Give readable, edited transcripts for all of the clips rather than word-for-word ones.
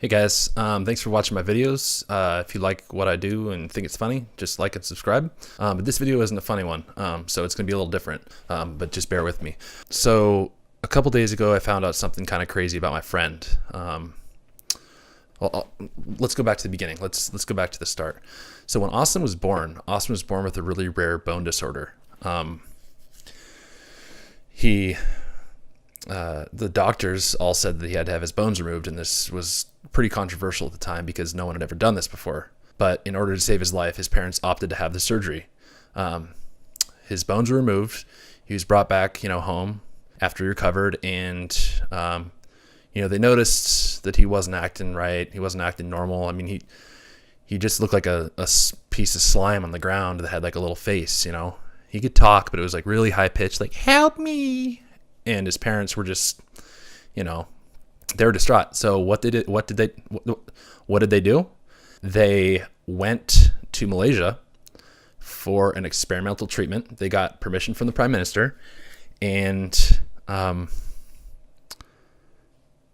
Hey guys, thanks for watching my videos. If you like what I do and think it's funny, just like and subscribe. But this video isn't a funny one, so it's going to be a little different, but just bear with me. So a couple days ago, I found out something kind of crazy about my friend. Let's go back to the beginning. Let's go back to the start. So when Austin was born with a really rare bone disorder. The doctors all said that he had to have his bones removed, and this was pretty controversial at the time because no one had ever done this before. But in order to save his life, his parents opted to have the surgery. His bones were removed. He was brought back, home after he recovered, and they noticed that he wasn't acting right. He wasn't acting normal. I mean, he just looked like a piece of slime on the ground that had like a little face. He could talk, but it was like really high pitched, like "help me." And his parents were just, they were distraught. So what did they do? They went to Malaysia for an experimental treatment. They got permission from the prime minister, and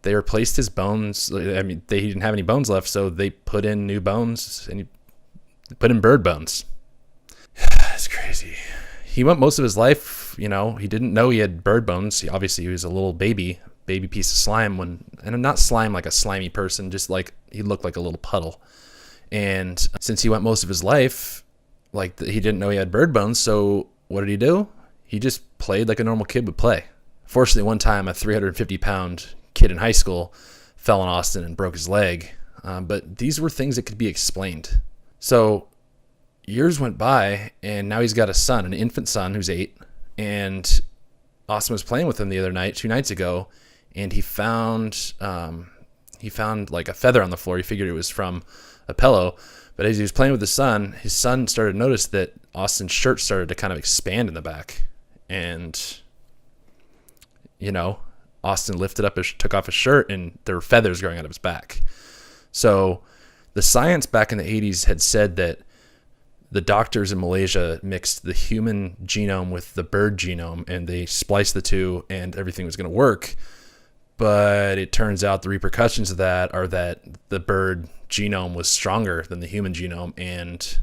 they replaced his bones. I mean, he didn't have any bones left, so they put in new bones, and he put in bird bones. That's crazy. He went most of his life, he didn't know he had bird bones. He was a little baby piece of slime and not slime like a slimy person, just like he looked like a little puddle. And since he went most of his life, he didn't know he had bird bones. So what did he do? He just played like a normal kid would play. Fortunately, one time a 350-pound kid in high school fell in Austin and broke his leg. But these were things that could be explained. So years went by, and now he's got a son, an infant son who's 8. And Austin was playing with him the other night, 2 nights ago, and he found like a feather on the floor. He figured it was from a pillow, but as he was playing with his son started to notice that Austin's shirt started to kind of expand in the back, and Austin took off his shirt, and there were feathers growing out of his back. So the science back in the 80s had said that the doctors in Malaysia mixed the human genome with the bird genome, and they spliced the two, and everything was going to work. But it turns out the repercussions of that are that the bird genome was stronger than the human genome and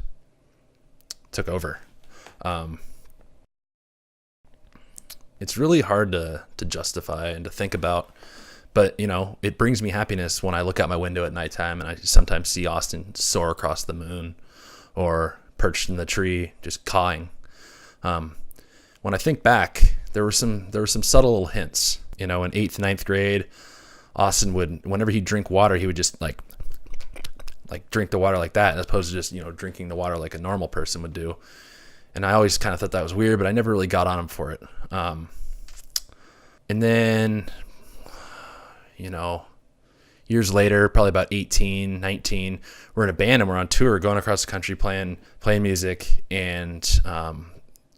took over. It's really hard to justify and to think about, but it brings me happiness when I look out my window at nighttime and I sometimes see Austin soar across the moon, or perched in the tree just cawing. When I think back, there were some subtle little hints. In 8th, 9th grade, Austin would, whenever he'd drink water, he would just like drink the water like that, as opposed to just drinking the water like a normal person would do. And I always kind of thought that was weird, but I never really got on him for it. And then years later, probably about 18, 19, we're in a band and we're on tour, going across the country playing music. And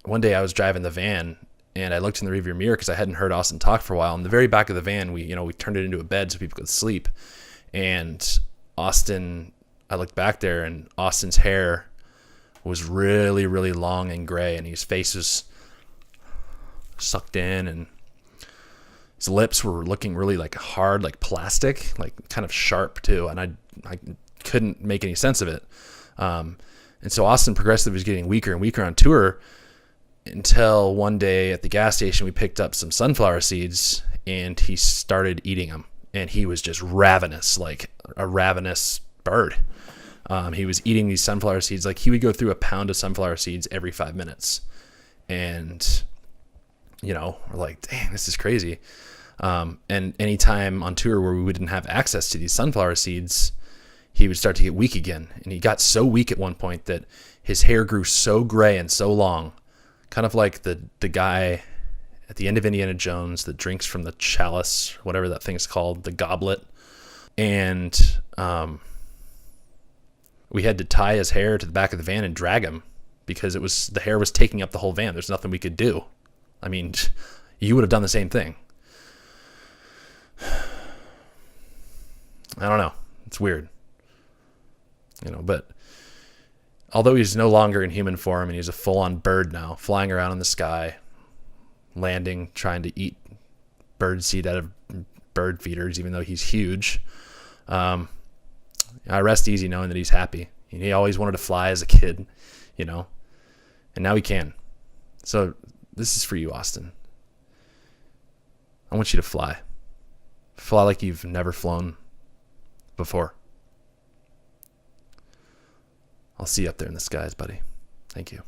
one day I was driving the van, and I looked in the rearview mirror because I hadn't heard Austin talk for a while. In the very back of the van, we turned it into a bed so people could sleep. And I looked back there, and Austin's hair was really, really long and gray, and his face was sucked in, and his lips were looking really like hard, like plastic, like kind of sharp too. And I couldn't make any sense of it. And so Austin progressively was getting weaker and weaker on tour, until one day at the gas station, we picked up some sunflower seeds, and he started eating them. And he was just ravenous, like a ravenous bird. He was eating these sunflower seeds. Like he would go through a pound of sunflower seeds every 5 minutes. And we're like, dang, this is crazy. And anytime on tour where we didn't have access to these sunflower seeds, he would start to get weak again. And he got so weak at one point that his hair grew so gray and so long, kind of like the guy at the end of Indiana Jones that drinks from the chalice, whatever that thing is called, the goblet. And we had to tie his hair to the back of the van and drag him because the hair was taking up the whole van. There's nothing we could do. I mean, you would have done the same thing. I don't know. It's weird. But although he's no longer in human form and he's a full-on bird now, flying around in the sky, landing, trying to eat bird seed out of bird feeders, even though he's huge, I rest easy knowing that he's happy. He always wanted to fly as a kid, you know, and now he can. So this is for you, Austin. I want you to fly. Fly like you've never flown before. I'll see you up there in the skies, buddy. Thank you.